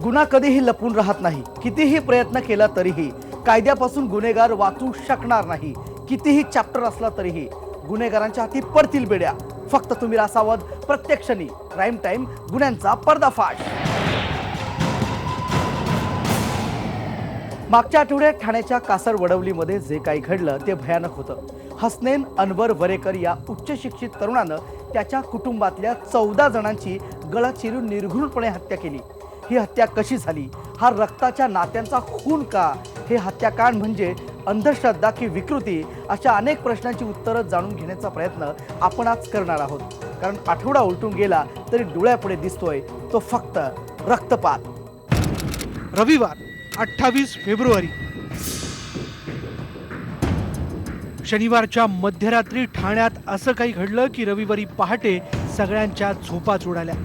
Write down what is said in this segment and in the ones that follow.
गुन्हा कधीही लपून राहत नाही. कितीही प्रयत्न केला तरीही कायद्यापासून गुन्हेगार वाचू शकणार नाही. कितीही चॅप्टर असला तरीही गुन्हेगारांच्या हाती पडतील बेड्या. फक्त तुम्ही रासावध. प्रत्येक क्षणी क्राईम टाइम गुन्ह्यांचा पर्दाफाश. मागच्या आठवड्यात ठाण्याच्या कासार वडवलीमध्ये जे काही घडलं ते भयानक होतं. हसनैन अनवर वरेकर या उच्च शिक्षित तरुणानं त्याच्या कुटुंबातल्या 14 जणांची गळा चिरून निर्घृणपणे हत्या केली. ही हत्या कशी झाली? हा रक्ताच्या नात्यांचा खून का? हे हत्याकांड म्हणजे अंधश्रद्धा की विकृती? अशा अनेक प्रश्नांची उत्तरं जाणून घेण्याचा प्रयत्न आपण आज करणार आहोत. कारण आठवडा उलटून गेला तरी डोळ्यापुढे दिसतोय तो फक्त रक्तपात. रविवार 28 फेब्रुवारी. शनिवारच्या मध्यरात्री ठाण्यात असं काही घडलं की रविवारी पहाटे सगळ्यांच्या झोपाच उडाल्या.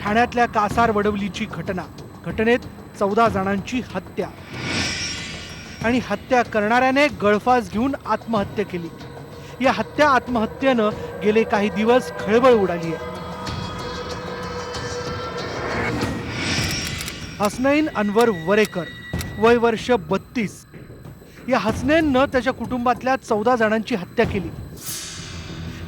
ठाण्यातल्या कासार वडवलीची घटना. घटनेत 14 जणांची हत्या आणि हत्या करणाऱ्याने गळफास घेऊन आत्महत्या केली. या हत्या आत्महत्येनं गेले काही दिवस खळबळ उडाली आहे. हसनैन अनवर वरेकर, वय वर्ष 32. या हसनैननं त्याच्या कुटुंबातल्या 14 जणांची हत्या केली.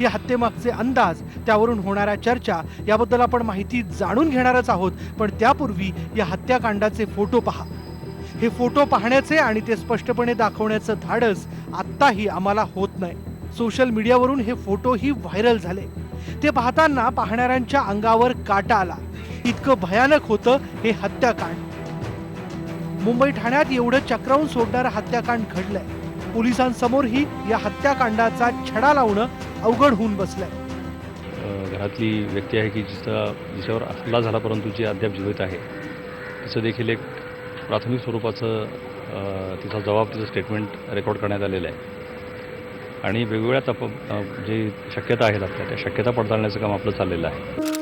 या हत्येमागचे अंदाज, त्यावरून होणाऱ्या चर्चा याबद्दल आपण माहिती जाणून घेणारच आहोत. पण त्यापूर्वी या हत्याकांडाचे फोटो पहा. हे फोटो पाहण्याचे आणि ते स्पष्टपणे दाखवण्याचं धाडस आत्ताही आम्हाला होत नाही. सोशल मीडियावरून हे फोटोही व्हायरल झाले. ते पाहताना पाहणाऱ्यांच्या अंगावर काटा आला. इतकं भयानक होतं हे हत्याकांड. मुंबई ठाण्यात एवढं चक्रावून सोडणारं हत्याकांड घडलंय. पोलिसांसमोरही या हत्याकांडाचा छडा लावणं अवघड होऊन बसलंय. घरातली व्यक्ती आहे की जिच्यावर हल्ला झाला परंतु जी अद्याप जीवित आहे, तिचं देखील एक प्राथमिक स्वरूपाचं तिचा जबाब, तिचं स्टेटमेंट रेकॉर्ड करण्यात आलेलं आहे. आणि वेगवेगळ्या जे शक्यता आहेत आपल्या, त्या शक्यता पडताळण्याचं काम आपलं चाललेलं आहे.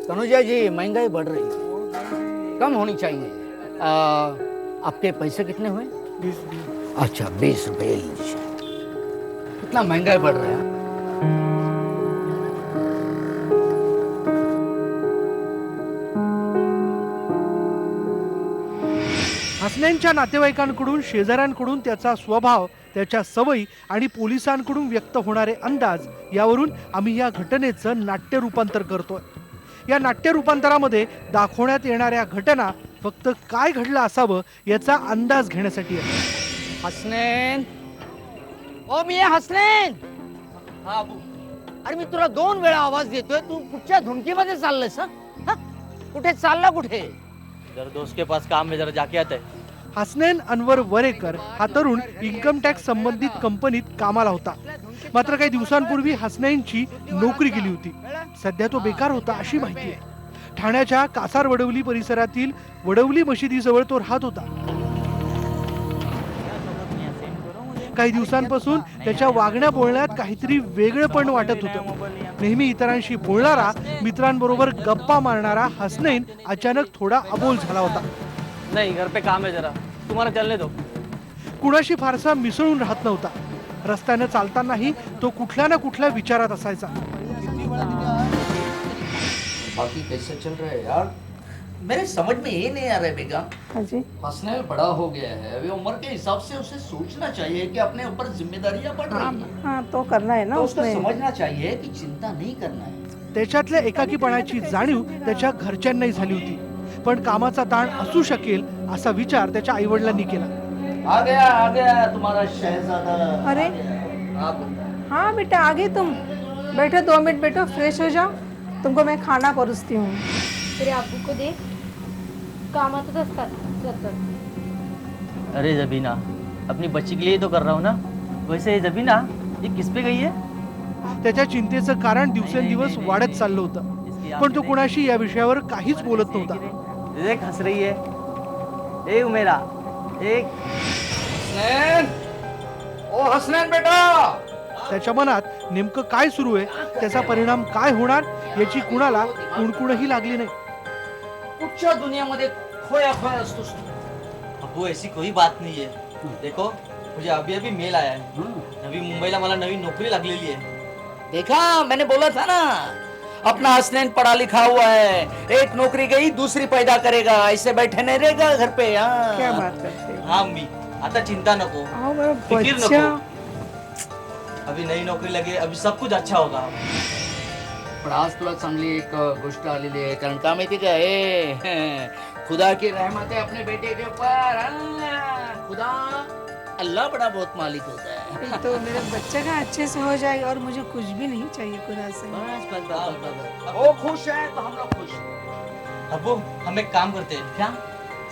तनुजा जी, महंगाई बढ़ रही है, कम होनी चाहिए. आपके पैसे कितने हुए? 20. अच्छा, 20 रुपये लीजिए. कितना महंगाई बढ़ रहा है. हसनैनच्या नातेवाईकांकडून, शेजाऱ्यांकडून त्याचा स्वभाव, त्याच्या सवयी आणि पोलिसांकडून व्यक्त होणारे अंदाज, यावरून आम्ही या घटनेचं नाट्य रूपांतर करतोय. या नाट्य रूपांतरामध्ये दाखवण्यात येणाऱ्या घटना फक्त काय घडलं असावं याचा अंदाज घेण्यासाठी आहे. हसनैन, ओ मी हसनैन. हा, अरे मी तुला 2 वेळा आवाज देतोय, तू कुठच्या धुंकीमध्ये चाललंयस? कुठे चालला? कुठे? जरा दोस्त के पास काम में, जरा जाके आता है. हसनैन अनवर वरेकर हा तरुण इन्कम टॅक्स संबंधित कंपनीत कामाला होता. मात्र काही दिवसांपूर्वी हसनैनची नोकरी गेली होती. सध्या तो बेकार होता अशी माहिती आहे. ठाण्याच्या कासार वडवली परिसरातील वडवली मशिदीजवळ तो राहत होता. काही दिवसांपासून त्याच्या वागण्या बोलण्यात काहीतरी वेगळेपण वाटत होतं. नेहमी इतरांशी बोलणारा, मित्रांबरोबर गप्पा मारणारा हसनैन अचानक थोडा अबोल झाला होता. नहीं, घर पे काम है जरा, तुम्हारा चलने दो. कुणाशी फारसा मिसळून राहत नव्हता. रस्त्याने चालतानाही तो कुठल्या ना कुठल्या विचारात असायचा. बाकी कैसे चल रहा है यार? मेरे समझ में ये नहीं आ रहा है बेगम. हाँ जी. हसनैन बड़ा हो गया है, अभी उम्र के हिसाब से उसे सोचना चाहिए कि अपने ऊपर जिम्मेदारियां बढ़ रही हैं. हाँ तो करना है ना तो उसको उसमें. समझना चाहिए कि चिंता नहीं करना है. त्याच्यातल्या एकाकीपणाची जाणीव त्याच्या घरच्यांनाही झाली होती. पण कामाचा ताण असू शकेल असा विचार त्याच्या आईवडिलांनी केला. आ गया तुम्हारा शहजादा. अरे हाँ बेटा, आ गए तुम. बैठो 2 मिनट, बैठो, फ्रेश हो जाओ. तुमको मैं खाना परोसती हूँ. तेरे अब्बू को दे, कामातच असतात सतत. अरे जबीना, अपनी बच्ची के लिए तो कर रहा हूँ ना. वैसे जबीना, ये किस पे गई है? त्याच्या चिंतेचं कारण दिवसेंदिवस वाढत चाललं होतं. पण तो कुणाशी या विषयावर काहीच बोलत नव्हता. देख हंस रही है. ए उमेरा, एक हसनैन, ओ हसनैन बेटा. त्याच्या मनात नेमकं काय सुरू आहे, त्याचा परिणाम काय होणार याची कुणाला कुणकुणही लागली नाही. कुठच्या दुनियामध्ये खोया असतोस. अब्बू, ऐसी कोई बात नहीं है. देखो, मुझे अभी अभी मेल आया है नवी मुंबईला मला नवीन नोकरी लागलेली आहे. देखा मैंने बोला था ना, अपना हसनैन पढ़ा लिखा हुआ है, एक नौकरी गई दूसरी पैदा करेगा, ऐसे बैठे नहीं रहेगा घर पे. हाँ. क्या बात करते हो? हाँ अम्मी, आता चिंता नको, आओ मेरा फिकिर बच्चा. नको. अभी नई नौकरी लगे, अभी सब कुछ अच्छा होगा. पण आज तुला चांगली एक गोष्ट आलेली आहे, कारण का माहिती का हे खुदा की रहमत है अपने बेटे के ऊपर. हाँ, खुदा अल्लाह बड़ा बहुत मालिक होता है. तो मेरा बच्चा का अच्छे से हो जाएगा और मुझे कुछ भी नहीं चाहिए खुदा से. बस. वो खुश है तो हम लोग खुश. अब्बू हम एक काम करते हैं, क्या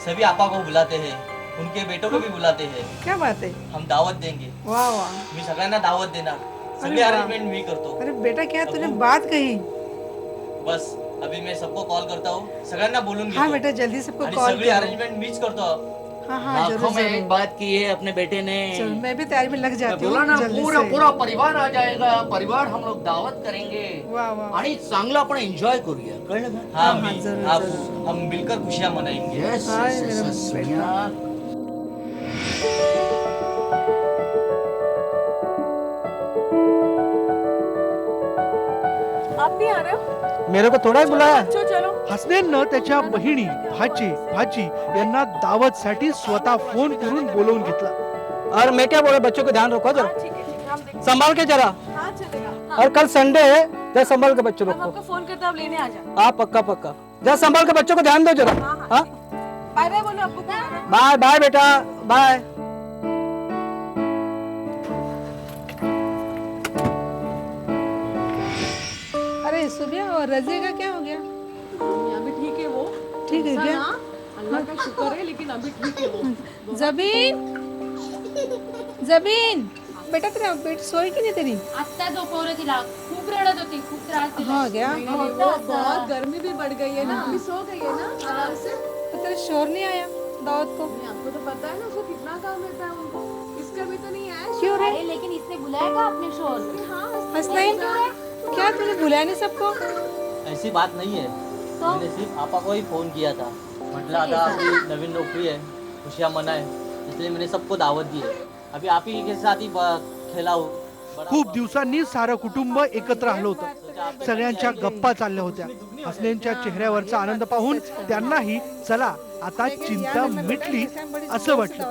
सभी आपा को बुलाते हैं, उनके बेटों को भी बुलाते हैं, क्या बात है? हम दावत देंगे. वाह वाह. मी सगळ्यांना दावत देणार, सगळे वाह. अरेंजमेंट मी करतो. अरे बेटा क्या तूने बात कही. बस अभी मैं सबको कॉल करता हूँ, सगळ्यांना बोलून हाँ घेतो बेटा जल्दी सबको आणि कॉल सगळी करो. अरेंजमेंट मीच करतो. हाँ हाँ आंखों जरूर में एक जरूर. बात की है अपने बेटे ने. चल मैं भी तैयारी में लग जाती बोला ना हूँ जल्दी पूरा से. पूरा परिवार आ जाएगा, परिवार हम लोग दावत करेंगे वाह वाह. आणि चांगला आपण एन्जॉय करूया, कळलं का? हाँ हाँ, मी जरूर, हाँ, जरूर. हम मिलकर खुशियाँ मनाएंगे. Yes, हाय yes, मेरा yes, बेटा. सोनिया. आप भी आ रहे हो? मेरे को थोड़ा ही बुलाया. चलो चलो. हसनैननं त्याच्या बहिणी भाची भाची यांना दावतसाठी स्वतः फोन करून बोलवून घेतलं. और मैं क्या बोला, बच्चों को ध्यान रखो हाँ, जरा, ठीक है ठीक है, हम देखेंगे. संभाल के जरा. हाँ चलेगा. हाँ, और कल संडे है, जरा संभाल के बच्चों हम को. आपको फोन करते हैं, आप लेने आ जाओ. हाँ पक्का पक्का, जरा संभाल के बच्चों को ध्यान दो जरा. हाँ हाँ हाँ ठीक है. बाय बाय बोलो आपको. बाय बाय बेटा बाय. अरे सुबह और रजिया का क्या हो गया? अभी ठीक है वो. ठीक है क्या? अल्लाह का शुक्र है, लेकिन अभी ठीक है वो. जबीन जबीन बेटा तेरा पेट सोई की नहीं तेरी? आत्ता झोपवलं तिला, खूप रडत होती, खूप त्रास दिला. हाँ गया. बहुत गर्मी भी बढ़ गई है ना, अभी सो गई है ना आराम से. तो तेरा शोर नहीं आया दावत को? आपको तो पता है ना उसको कितना काम रहता है उनको. इसका भी तो नहीं आया. क्यों रे? अरे लेकिन इसने बुलाया का अपने शोर? हाँ हसनैन क्या तूने बुलाया नहीं सबको? ऐसी बात नहीं है, तो मैंने सिर्फ आपा को ही फोन किया था. म्हटलं आता आपली नवीन नौकरी है, खुशियाँ मनाए, इसलिए मैंने सबको दावत दी है. अभी आप ही के साथ ही खेलाऊ. खूप दिवसांनी सारं कुटुंब एकत्र आलं होतं. सगळ्यांच्या गप्पा चालल्या होत्या. हसनैनच्या चेहऱ्यावरचा आनंद पाहून त्यांनाही चला आता चिंता मिटली असं वाटलं.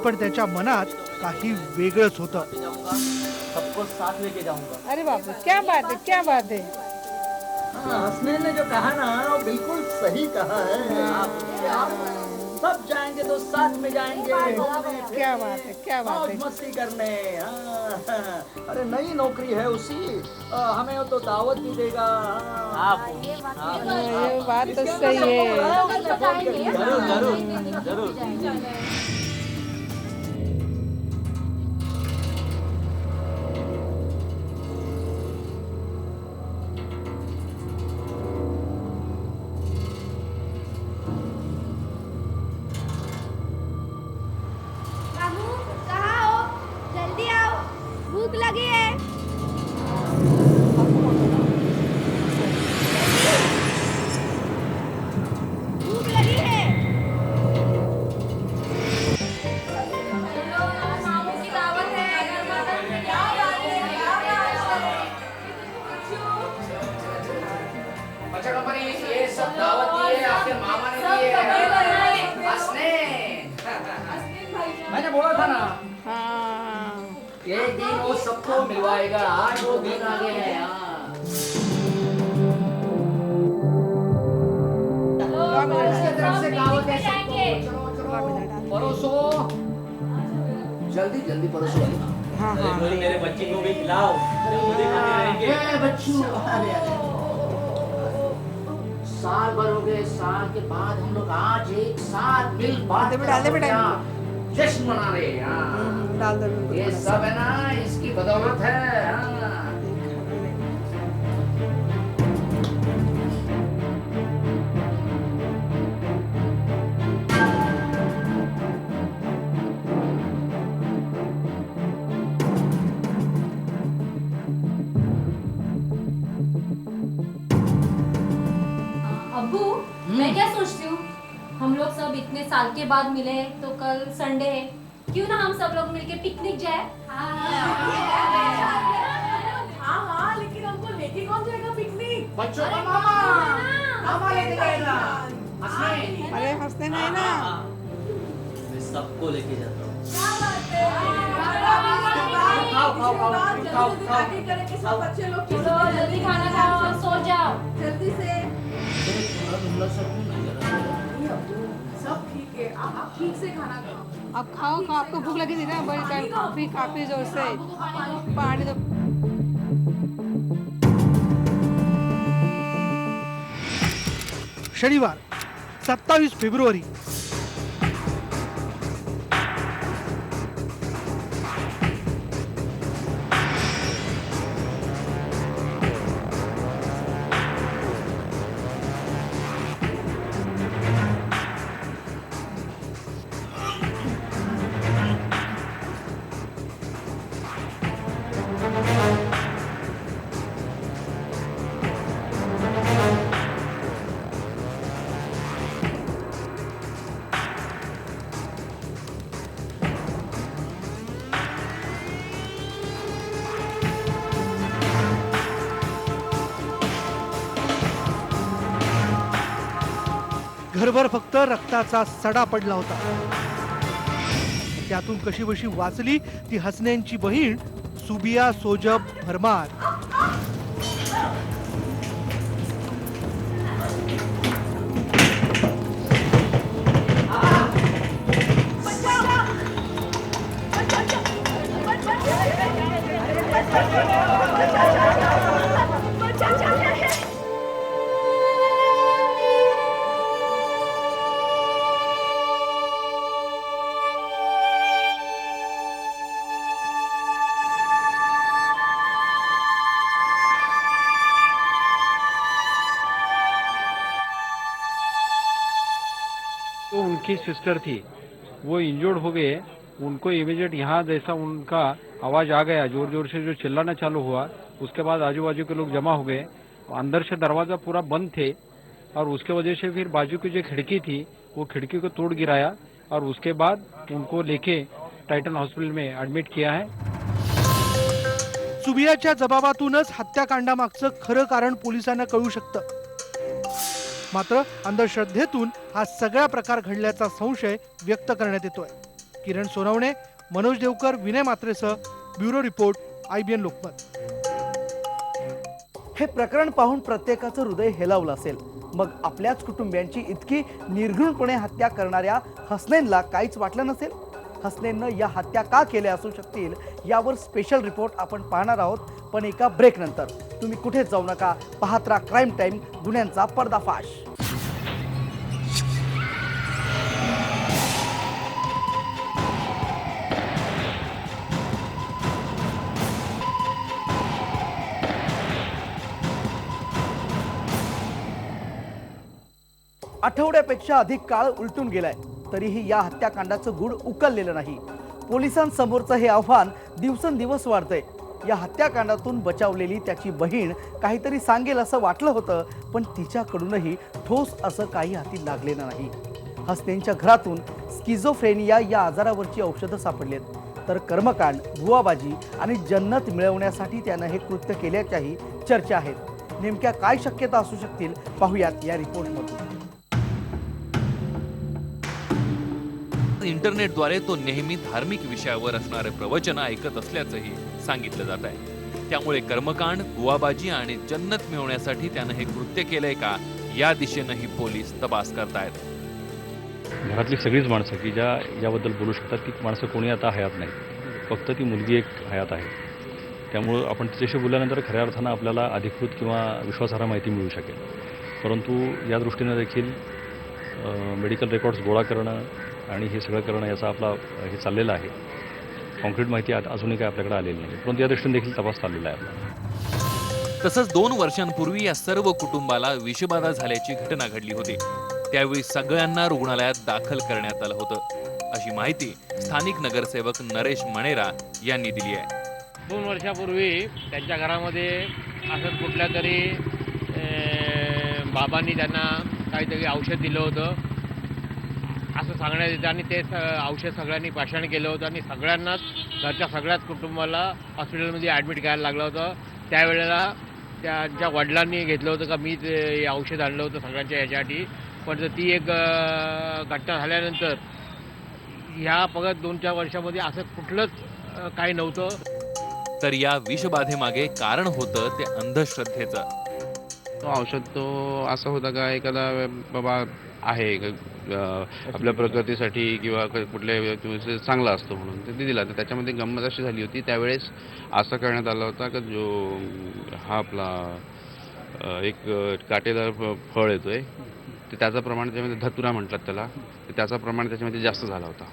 पण त्याच्या मनात काही वेगळंच होतं. सबको साथ लेके जाऊंगा. अरे बाप रे क्या बात है क्या बात है. हसनैन ने जो कहा ना वो बिल्कुल सही कहा है. सब जाएंगे तो साथ में जाएंगे. क्या बात है क्या बात मौज है. मस्ती करने. हाँ. अरे नई नौकरी है उसकी, हमें वो तो दावत भी देगा. आप ये बात तो सही है. जरूर जरूर जरूर. रामू कहाँ हो? जल्दी आओ, भूख लगी है. भूख लगी है. मामू की दावत है. क्या बात है, क्या बात है. अच्छा कंपनी ये सब दावत दी है आपके मामा ने दी है. हसनैन, मैंने बोला था ना हाँ एक दिन वो सबको मिलवाएगा. आज वो दिन आ गए हैं. हाँ. परोसो, जल्दी जल्दी परोसो. हाँ हाँ. मेरे बच्चे को भी खिलाओ, वो भी खाते रहेंगे. ये बच्चों, अरे अरे. साल भर हो गए, साल के बाद हम लोग आज एक साथ मिल बात डाल दे बेटा. जश्न मना रहे हैं. हाँ. डाल दो. ये सब है ना इसकी बदौलत है. हाँ. अब्बू मैं क्या सोचती हूँ, हम लोग सब इतने साल के बाद मिले हैं तो कल संडे है, क्यों ना हम सब लोग मिलके पिकनिक जाए? हाँ हाँ, लेकिन हमको लेके कौन जाएगा पिकनिक? बच्चों का मामा लेके जाएगा। अरे हंसने नहीं ना। मैं सबको लेके जाता हूँ। जल्दी करेंगे सब बच्चे लोग की चलो जल्दी खाना खाओ और सो जाओ। जल्दी से। नहीं सब ठीक है, आप ठीक से खाना खाओ। अब खाओ खाओ, आपको भूख लगी थी ना, बड़ी टाइम काफी जोर से पानी दो। शनिवार 27 फेब्रुवारी घरभर फक्त रक्ताचा सडा पडला होता. त्यातून कशी बशी वाचली ती हसनेंची बहीण सुबिया सोजब भरमार. तो उनकी सिस्टर थी, वो इंजर्ड हो गए. उनको इमीडिएट यहाँ जैसा उनका आवाज़ आ गया, जोर जोर से जो चिल्लाना चालू हुआ, उसके बाद आजू बाजू के लोग जमा हो गए. अंदर से दरवाज़ा पूरा बंद थे और उसके वजह से फिर बाजू की जो खिड़की थी वो खिड़की को तोड़ गिराया और उसके बाद उनको लेके टाइटन हॉस्पिटल में ॲडमिट किया है. सुबियाच्या जबाबातूनच हत्याकांडामागचं खरं कारण पोलिसांना कळू शकतं. मात्र अंधश्रद्धेतून हा सगळा प्रकार घडल्याचा संशय व्यक्त करण्यात येतोय. किरण सोनवणे, मनोज देवकर, विनय मात्रेसह ब्युरो रिपोर्ट, IBN लोकमत. हे प्रकरण पाहून प्रत्येकाचं हृदय हेलावलं असेल. मग आपल्याच कुटुंबियांची इतकी निर्घृणपणे हत्या करणाऱ्या हसनैनला काहीच वाटलं नसेल. हसनैननं या हत्या का केल्या असू शकतील यावर स्पेशल रिपोर्ट आपण पाहणार आहोत, पण एका ब्रेक नंतर. तुम्ही कुठेच जाऊ नका, पाहत राहा क्राईम टाईम, गुन्ह्यांचा पर्दाफाश. आठवड्यापेक्षा अधिक काळ उलटून गेलाय, तरीही या हत्याकांडाचं गूढ उकललेलं नाही. पोलिसांसमोरचं हे आव्हान दिवसेंदिवस वाढतंय. या हत्याकांडातून बचावलेली त्याची बहीण काहीतरी सांगेल असं वाटलं होतं, पण तिच्याकडूनही ठोस असं काही हाती लागलेलं नाही. हसनैनच्या घरातून स्किझोफ्रेनिया या आजारावरची औषधं सापडलेत, तर कर्मकांड, बुवाबाजी आणि जन्नत मिळवण्यासाठी त्यानं हे कृत्य केल्याच्याही चर्चा आहेत. नेमक्या काय शक्यता असू शकतील पाहूयात या रिपोर्टमधून. इंटरनेटद्वारे तो नेहमी धार्मिक विषयावर असणारे प्रवचन ऐकत असल्याचंही सांगितलं जात आहे. त्यामुळे कर्मकांड, बुवाबाजी आणि जन्नत मिळवण्यासाठी त्यानं हे कृत्य केलंय का, या दिशेनंही पोलीस तपास करतायत. घरातली सगळीच माणसं की याबद्दल बोलू शकतात, ती माणसं कोणी आता हयात नाही, फक्त ती मुलगी एक हयात आहे. त्यामुळं आपण तिच्याशी बोलल्यानंतर खऱ्या अर्थानं आपल्याला अधिकृत किंवा विश्वासार्ह माहिती मिळू शकेल. परंतु या दृष्टीनं देखील मेडिकल रेकॉर्ड्स गोळा करणं आणि हे सगळं करणं याचा आपला हे चाललेलं आहे. कॉन्क्रीट माहिती अजूनही काय आपल्याकडे आलेली नाही, परंतु या दृष्टीने देखील तपास चाललेला आहे आपला. तसंच 2 वर्षांपूर्वी या सर्व कुटुंबाला विषबाधा झाल्याची घटना घडली होती. त्यावेळी सगळ्यांना रुग्णालयात दाखल करण्यात आलं होतं, अशी माहिती स्थानिक नगरसेवक नरेश मणेरा यांनी दिली आहे. 2 वर्षापूर्वी त्यांच्या घरामध्ये असंच कुठल्या तरी बाबांनी त्यांना काहीतरी औषध दिलं होतं असं सांगण्यात येतं आणि ते औषध सगळ्यांनी पाषाण केलं होतं आणि सगळ्यांनाच घरच्या सगळ्याच कुटुंबाला हॉस्पिटलमध्ये ॲडमिट करायला लागलं होतं. त्यावेळेला त्यांच्या वडिलांनी घेतलं होतं का मी ते औषध आणलं होतं सगळ्यांच्या ह्याच्यासाठी. पण ती एक घटना झाल्यानंतर ह्या फक्त 2-4 वर्षामध्ये असं कुठलंच काही नव्हतं. तर या विषबाधेमागे कारण होतं ते अंधश्रद्धेचं. तो औषध तो असं होता का एखादा बाबा आहे आपल्या प्रकृतीसाठी किंवा कुठल्या चांगला असतो म्हणून ते दिला. तर त्याच्यामध्ये गंमत अशी झाली होती त्यावेळेस असं करण्यात आला होता का जो हा आपला एक काटेदार फळ येतोय तर त्याचं प्रमाण त्यामध्ये धतुरा म्हणतात त्याला, तर त्याचं प्रमाण त्याच्यामध्ये जास्त झाला होता.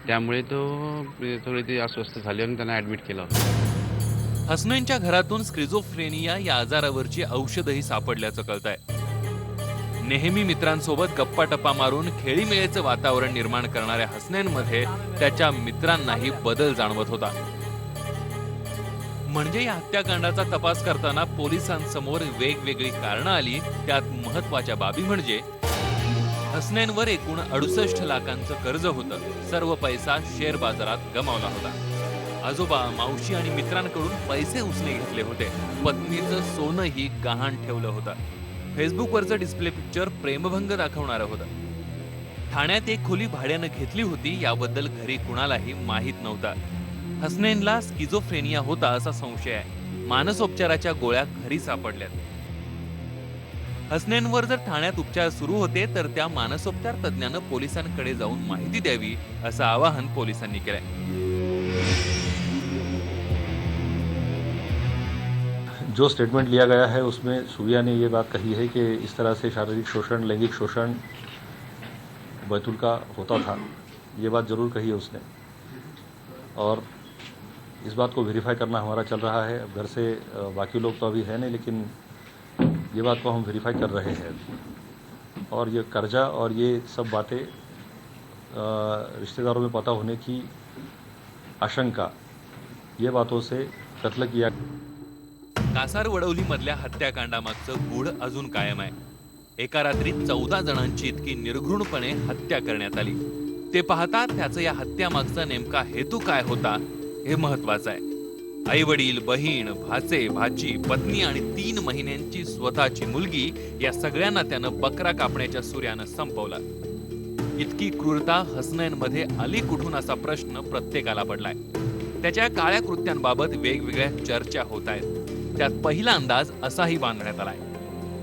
त्यामुळे तो थोडी ती अस्वस्थ झाली आणि त्यांना ॲडमिट केलं होतं. हसनैनच्या घरातून स्क्रिझोफ्रेनिया या आजारावरची औषधही सापडल्याचं कळतंय. नेहमी मित्रांसोबत गप्पा-टप्पा मारून खेळीमेळीचं वातावरण निर्माण करणाऱ्या हसनैनमध्ये त्याच्या मित्रांनाही बदल जाणवत होता. म्हणजे या हत्याकांडाचा तपास करताना पोलिसांसमोर वेगवेगळी कारणं आली. त्यात महत्वाच्या बाबी म्हणजे हसनैनवर एकूण 68 लाखांचं कर्ज होतं. सर्व पैसा शेअर बाजारात गमावला होता. आजोबा, मावशी आणि मित्रांकडून पैसे उसने घेतले होते. पत्नीचं सोनंही गहाण ठेवलं होतं. फेसबुकवरचं डिस्प्ले पिक्चर प्रेमभंग दाखवणारं होतं. ठाण्यात एक खोली भाड्यानं घेतली होती याबद्दल घरी कुणालाही माहीत नव्हतं. हसनैनला स्किझोफ्रेनिया होता असा संशय आहे. मानसोपचाराच्या गोळ्या घरी सापडल्यात. हसनैनवर जर ठाण्यात उपचार सुरू होते तर त्या मानसोपचार तज्ज्ञानं पोलिसांकडे जाऊन माहिती द्यावी असं आवाहन पोलिसांनी केलंय. जो स्टेटमेंट लिया गया है उसमें सूर्या ने ये बात कही है कि इस तरह से शारीरिक शोषण, लैंगिक शोषण बैतूल का होता था. ये बात ज़रूर कही है उसने और इस बात को वेरीफाई करना हमारा चल रहा है. अब घर से बाकी लोग तो अभी है नहीं, लेकिन ये बात को हम वेरीफाई कर रहे हैं. और ये कर्जा और ये सब बातें रिश्तेदारों में पता होने की आशंका, ये बातों से कत्ल किया. कासार वडवली मधल्या हत्याकांडामागचं गूढ अजून कायम आहे. एका रात्रीत 14 जणांची इतकी निर्घृणपणे हत्या करण्यात आली. ते पाहता त्याचं या हत्यामागचा नेमका हेतू काय होता हे महत्वाचं आहे. आई वडील, बहीण, भाचे, भाची, पत्नी आणि 3 महिन्यांची स्वतःची मुलगी या सगळ्यांना त्यानं बकरा कापण्याच्या सुर्यानं संपवला. इतकी क्रूरता हसनैनमध्ये आली कुठून असा प्रश्न प्रत्येकाला पडलाय. त्याच्या काळ्या कृत्यांबाबत वेगवेगळ्या चर्चा होत आहेत. त्यात पहिला अंदाज असाही बांधण्यात आलाय.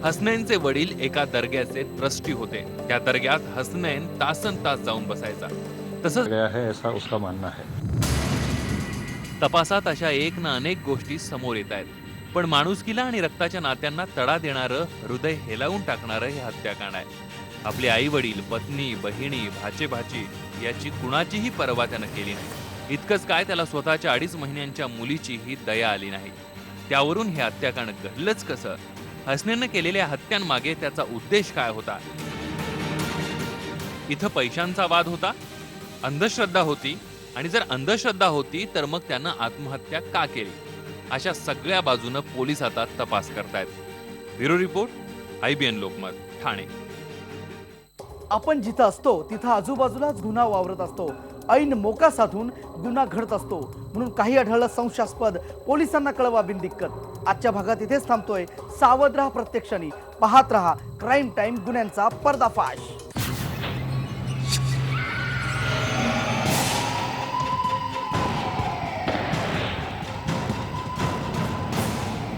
हसनैनचे वडील एका दर्ग्याचे ट्रस्टी होते. त्या दर्ग्यात हसनैन तासनतास जाऊन बसायचा. तसंच गया है ऐसा उसका मानना है. तपासात अशा एक ना अनेक गोष्टी समोर येत आहेत. पण माणुसकीला आणि रक्ताच्या नात्यांना तडा देणारं, हृदय हेलावून टाकणारं हे हत्याकांड आहे. आपले आई वडील, पत्नी, बहिणी, भाचे भाची याची कुणाचीही पर्वा त्यानं केली नाही. इतकंच काय, त्याला स्वतःच्या 2.5 महिन्यांच्या मुलीचीही दया आली नाही. त्यावरून हे हत्याकांड घडलंच कसं? हसनैननं केलेल्या हत्यांमागे त्याचा उद्देश काय होता? इथं पैशांचा वाद होता, अंधश्रद्धा होती, आणि जर अंधश्रद्धा होती तर मग त्यानं आत्महत्या का केली? अशा सगळ्या बाजूनं पोलीस आता तपास करतायत. Bureau report, IBN Lokmat, Thane. आपण जिथं असतो तिथं आजूबाजूलाच गुन्हा वावरत असतो. ऐन मोका साधून गुन्हा घडत असतो. म्हणून काही आढळलं संशयास्पद, पोलिसांना कळवा बिनदिक्कत. आजच्या भागात इथेच थांबतोय. सावध राहा प्रत्यक्षाने. पाहत रहा क्राईम टाईम, गुन्ह्यांचा पर्दाफाश.